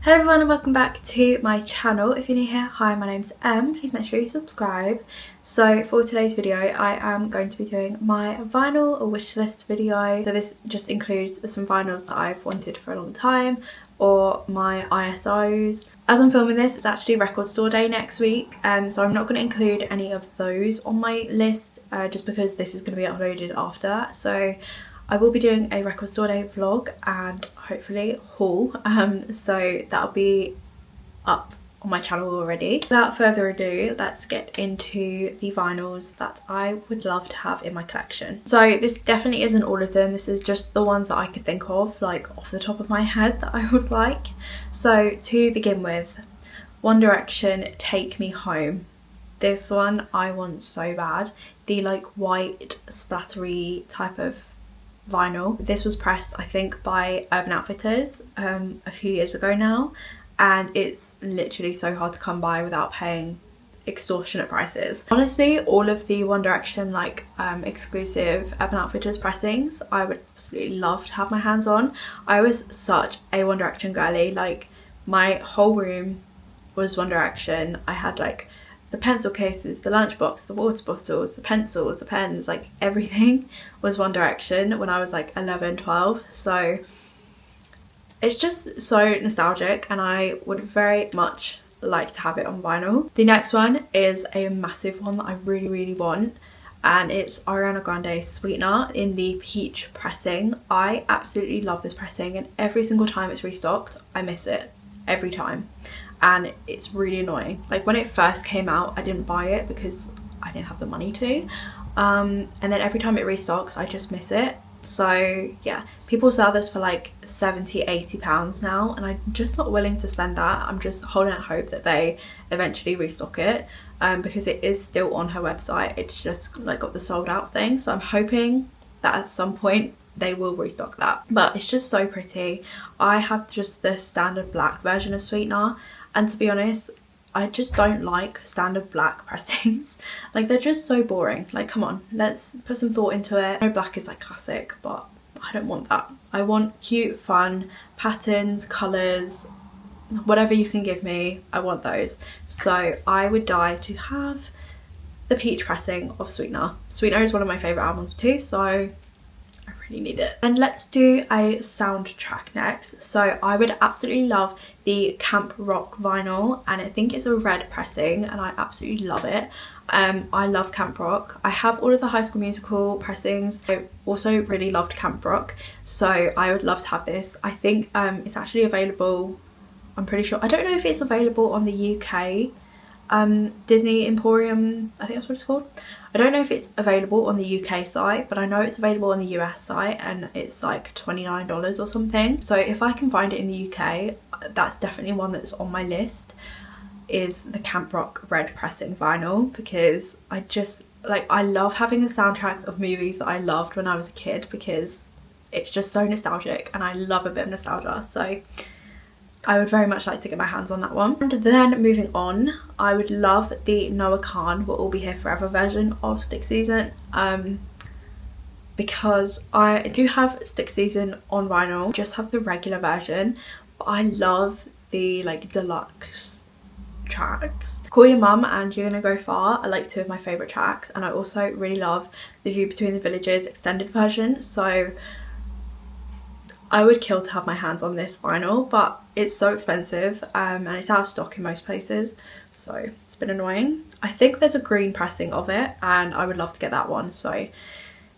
Hello everyone and welcome back to my channel. If you're new here, hi, my name's Em. Please make sure you subscribe. So for today's video I am going to be doing my vinyl wish list video. So this just includes some vinyls that I've wanted for a long time or my ISOs. As I'm filming this, it's actually record store day next week, so I'm not going to include any of those on my list just because this is going to be uploaded after that. So I will be doing a record store day vlog and hopefully haul, so that'll be up on my channel already. Without further ado, let's get into the vinyls that I would love to have in my collection. So this definitely isn't all of them, this is just the ones that I could think of, like off the top of my head, that I would like. So to begin with, One Direction, Take Me Home. This one I want so bad. The like white splattery type of vinyl. This was pressed I think by Urban Outfitters a few years ago now, and it's literally so hard to come by without paying extortionate prices. Honestly, all of the One Direction like exclusive Urban Outfitters pressings I would absolutely love to have my hands on. I was such a One Direction girly, like my whole room was One Direction. I had like the pencil cases, the lunchbox, the water bottles, the pencils, the pens, like everything was One Direction when I was like 11, 12. So it's just so nostalgic and I would very much like to have it on vinyl. The next one is a massive one that I really want, and it's Ariana Grande Sweetener in the peach pressing. I absolutely love this pressing and every single time it's restocked I miss it every time. And it's really annoying. Like when it first came out I didn't buy it because I didn't have the money to, and then every time it restocks I just miss it. So yeah, people sell this for like 70-80 pounds now and I'm just not willing to spend that. I'm just holding out hope that they eventually restock it, because it is still on her website. It's just like got the sold out thing, so I'm hoping that at some point they will restock that. But it's just so pretty. I have just the standard black version of Sweetener, and to be honest I just don't like standard black pressings. Like they're just so boring. Like come on, let's put some thought into it. I know black is like classic, but I don't want that. I want cute, fun patterns, colours, whatever you can give me, I want those. So I would die to have the peach pressing of Sweetener. Sweetener is one of my favourite albums too, so need it. And let's do a soundtrack next. So I would absolutely love the Camp Rock vinyl, and I think it's a red pressing and I absolutely love it. I love Camp Rock. I have all of the High School Musical pressings. I also really loved Camp Rock, so I would love to have this. I think it's actually available, I'm pretty sure, I don't know if it's available on the UK Disney Emporium, I think that's what it's called. I don't know if it's available on the UK site, but I know it's available on the US site and it's like $29 or something. So if I can find it in the UK, that's definitely one that's on my list, is the Camp Rock red pressing vinyl, because I just like, I love having the soundtracks of movies that I loved when I was a kid because it's just so nostalgic and I love a bit of nostalgia. So I would very much like to get my hands on that one. And then moving on, I would love the Noah Kahan We'll All Be Here Forever version of Stick Season, because I do have Stick Season on vinyl, just have the regular version, but I love the like deluxe tracks. Call Your Mum and You're Gonna Go Far are like two of my favourite tracks, and I also really love the View Between the Villages extended version, so I would kill to have my hands on this vinyl, but it's so expensive and it's out of stock in most places, so it's been annoying. I think there's a green pressing of it and I would love to get that one, so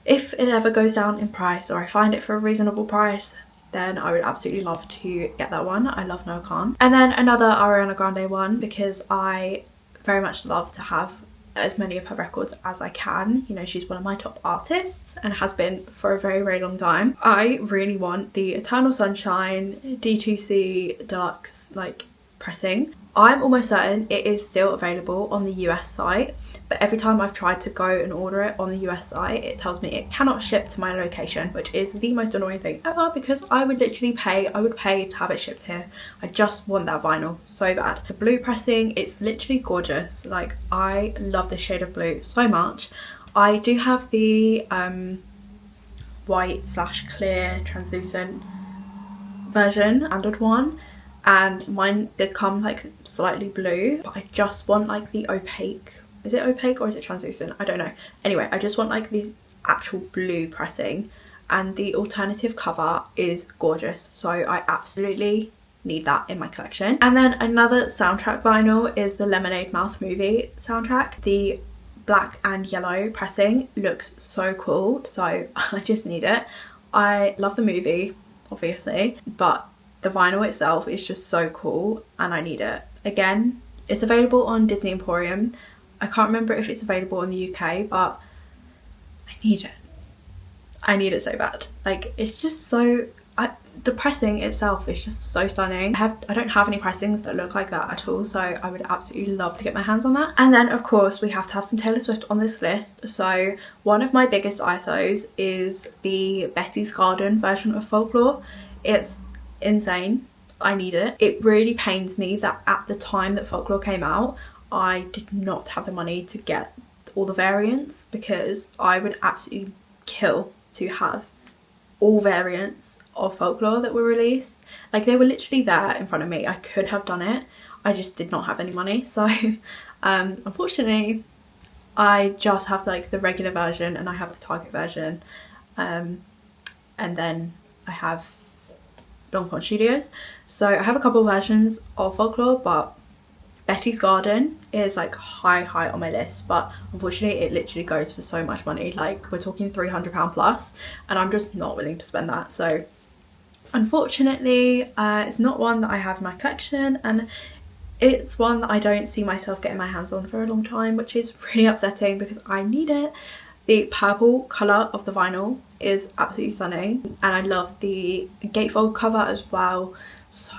if it ever goes down in price or I find it for a reasonable price, then I would absolutely love to get that one. I love Noah Kahan. And then another Ariana Grande one, because I very much love to have as many of her records as I can. You know, she's one of my top artists and has been for a very long time. I really want the Eternal Sunshine D2C deluxe like pressing. I'm almost certain it is still available on the US site, but every time I've tried to go and order it on the US site, it tells me it cannot ship to my location, which is the most annoying thing ever, because I would literally pay, I would pay to have it shipped here. I just want that vinyl so bad. The blue pressing, it's literally gorgeous. Like I love this shade of blue so much. I do have the white / clear translucent version, standard one, and mine did come like slightly blue, but I just want like the opaque, is it opaque or is it translucent? I don't know. Anyway, I just want like the actual blue pressing, and the alternative cover is gorgeous, so I absolutely need that in my collection. And then another soundtrack vinyl is the Lemonade Mouth movie soundtrack. The black and yellow pressing looks so cool, so I just need it. I love the movie obviously, but the vinyl itself is just so cool and I need it. Again, it's available on Disney Emporium. I can't remember if it's available in the UK, but I need it. I need it so bad. Like, it's just so, the pressing itself is just so stunning. I don't have any pressings that look like that at all, so I would absolutely love to get my hands on that. And then of course we have to have some Taylor Swift on this list. So one of my biggest ISOs is the Betty's Garden version of Folklore. It's insane. I need it. It really pains me that at the time that Folklore came out, I did not have the money to get all the variants, because I would absolutely kill to have all variants of Folklore that were released. Like, they were literally there in front of me. I could have done it. I just did not have any money. So unfortunately I just have like the regular version and I have the Target version, and then I have Long Pond Studios. So I have a couple of versions of Folklore, but Betty's Garden is like high on my list, but unfortunately it literally goes for so much money. Like, we're talking £300 plus, and I'm just not willing to spend that. So unfortunately it's not one that I have in my collection, and it's one that I don't see myself getting my hands on for a long time, which is really upsetting because I need it. The purple colour of the vinyl is absolutely stunning, and I love the gatefold cover as well, so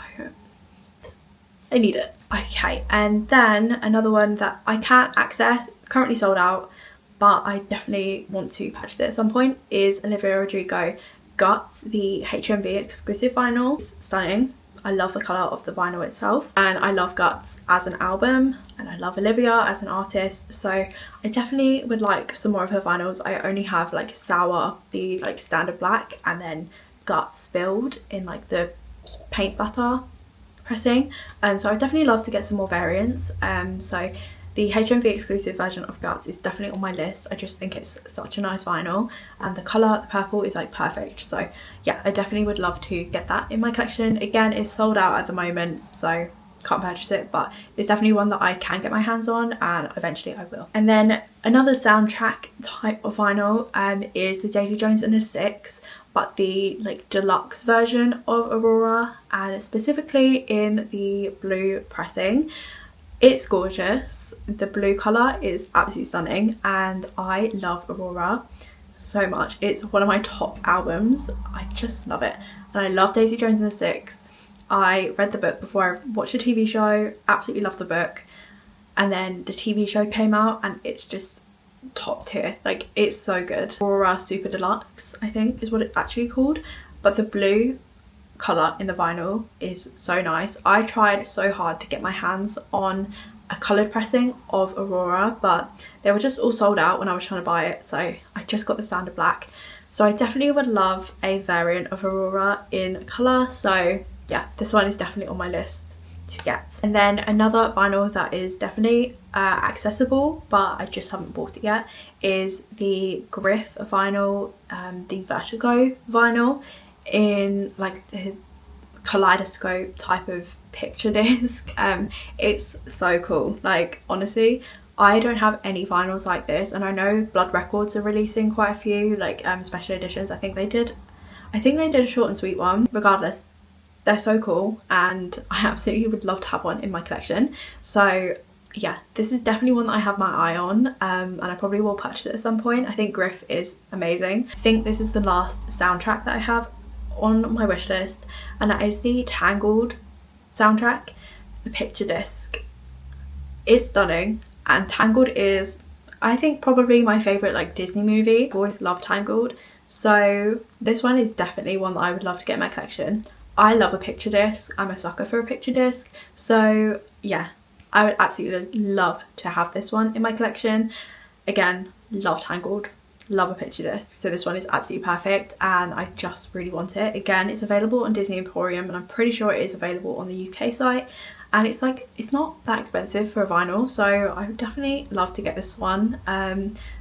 I need it. Okay, and then another one that I can't access, currently sold out, but I definitely want to purchase it at some point, is Olivia Rodrigo Guts, the HMV exclusive vinyl. It's stunning. I love the colour of the vinyl itself, and I love Guts as an album, and I love Olivia as an artist, so I definitely would like some more of her vinyls. I only have like Sour, the like standard black, and then Guts spilled in like the paint splatter pressing, so I definitely love to get some more variants. So the HMV exclusive version of Guts is definitely on my list. I just think it's such a nice vinyl, and the colour, the purple, is like perfect. So yeah, I definitely would love to get that in my collection. Again, it's sold out at the moment, so can't purchase it, but it's definitely one that I can get my hands on, and eventually I will. And then another soundtrack type of vinyl is the Daisy Jones and the Six, but the like deluxe version of Aurora, and specifically in the blue pressing. It's gorgeous. The blue colour is absolutely stunning, and I love Aurora so much. It's one of my top albums. I just love it, and I love Daisy Jones and the Six. I read the book before I watched the TV show, absolutely loved the book, and then the TV show came out and it's just top tier. Like, it's so good. Aurora Super Deluxe, I think is what it's actually called, but the blue colour in the vinyl is so nice. I tried so hard to get my hands on a coloured pressing of Aurora, but they were just all sold out when I was trying to buy it, so I just got the standard black. So I definitely would love a variant of Aurora in colour, so yeah, this one is definitely on my list to get. And then another vinyl that is definitely accessible, but I just haven't bought it yet, is the Griff vinyl, the Vertigo vinyl, in like the kaleidoscope type of picture disc. It's so cool. Like, honestly, I don't have any vinyls like this, and I know Blood Records are releasing quite a few like special editions. I think they did a short and sweet one. Regardless, they're so cool, and I absolutely would love to have one in my collection. So yeah, this is definitely one that I have my eye on, and I probably will purchase it at some point. I think Griff is amazing. I think this is the last soundtrack that I have on my wish list, and that is the Tangled soundtrack, the picture disc. It's stunning, and Tangled is, I think, probably my favourite like Disney movie. I've always loved Tangled, so this one is definitely one that I would love to get in my collection. I love a picture disc. I'm a sucker for a picture disc, so yeah, I would absolutely love to have this one in my collection. Again, love Tangled, love a picture disc, so this one is absolutely perfect and I just really want it. Again, it's available on Disney Emporium and I'm pretty sure it is available on the UK site, and it's like, it's not that expensive for a vinyl, so I would definitely love to get this one.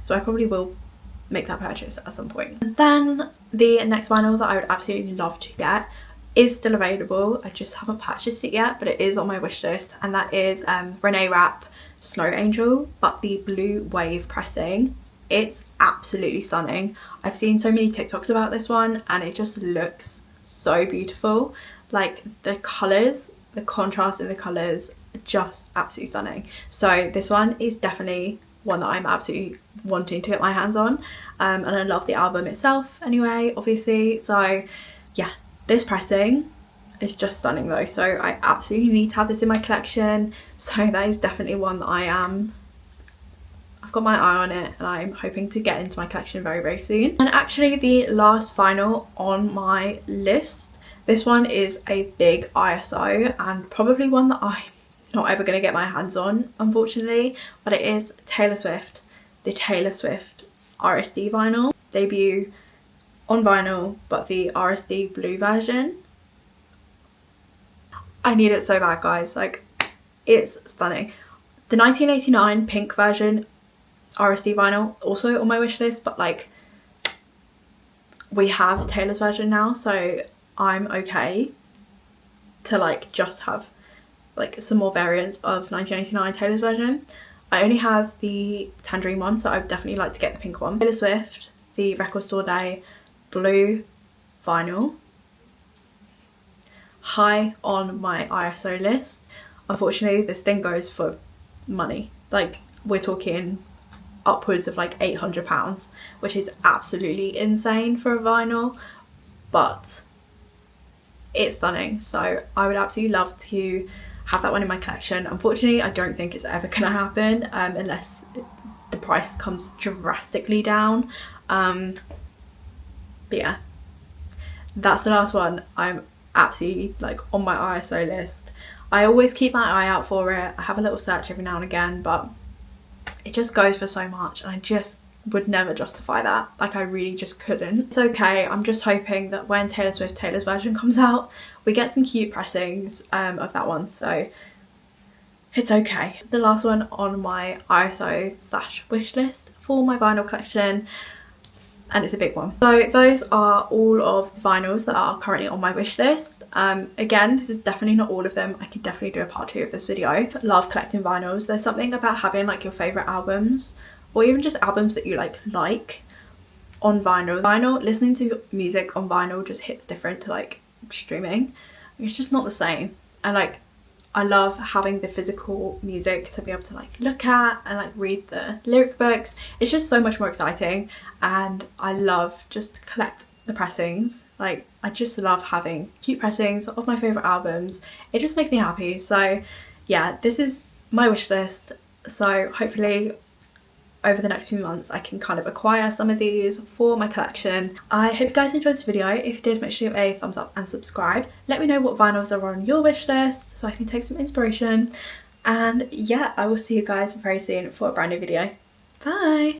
So I probably will make that purchase at some point. And then the next vinyl that I would absolutely love to get is still available. I just haven't purchased it yet, but it is on my wish list, and that is Renee Rapp Snow Angel, but the blue wave pressing. It's absolutely stunning. I've seen so many TikToks about this one and it just looks so beautiful. Like the colours, the contrast in the colours, just absolutely stunning. So this one is definitely one that I'm absolutely wanting to get my hands on, and I love the album itself anyway, obviously. So yeah, this pressing is just stunning though, so I absolutely need to have this in my collection. So that is definitely one that I've got my eye on it and I'm hoping to get into my collection very, very soon. And actually the last vinyl on my list, this one is a big ISO and probably one that I'm not ever going to get my hands on, unfortunately, but it is Taylor Swift, the Taylor Swift RSD vinyl. Debut on vinyl, but the RSD blue version. I need it so bad, guys, like it's stunning. The 1989 pink version RSD vinyl also on my wish list, but like we have Taylor's version now, so I'm okay to like just have like some more variants of 1989 Taylor's version. I only have the tangerine one, so I would definitely like to get the pink one. Taylor Swift, the Record Store Day blue vinyl, high on my ISO list. Unfortunately this thing goes for money, like we're talking upwards of like £800, which is absolutely insane for a vinyl, but it's stunning. So I would absolutely love to have that one in my collection. Unfortunately I don't think it's ever gonna happen unless the price comes drastically down, but yeah, that's the last one. I'm absolutely like on my ISO list. I always keep my eye out for it. I have a little search every now and again, but it just goes for so much and I just would never justify that. Like I really just couldn't. It's okay, I'm just hoping that when Taylor Swift Taylor's version comes out, we get some cute pressings of that one, so it's okay. The last one on my ISO / wish list for my vinyl collection, and it's a big one. So those are all of the vinyls that are currently on my wish list. Again, this is definitely not all of them. I could definitely do a part 2 of this video. I love collecting vinyls. There's something about having like your favourite albums, or even just albums that you like on vinyl. Listening to music on vinyl just hits different to like streaming. It's just not the same. And like I love having the physical music to be able to like look at and like read the lyric books. It's just so much more exciting, and I love just to collect the pressings. Like I just love having cute pressings of my favourite albums. It just makes me happy. So yeah, this is my wish list. So hopefully over the next few months I can kind of acquire some of these for my collection. I hope you guys enjoyed this video. If you did, make sure you give a thumbs up and subscribe. Let me know what vinyls are on your wish list so I can take some inspiration. And yeah, I will see you guys very soon for a brand new video. Bye!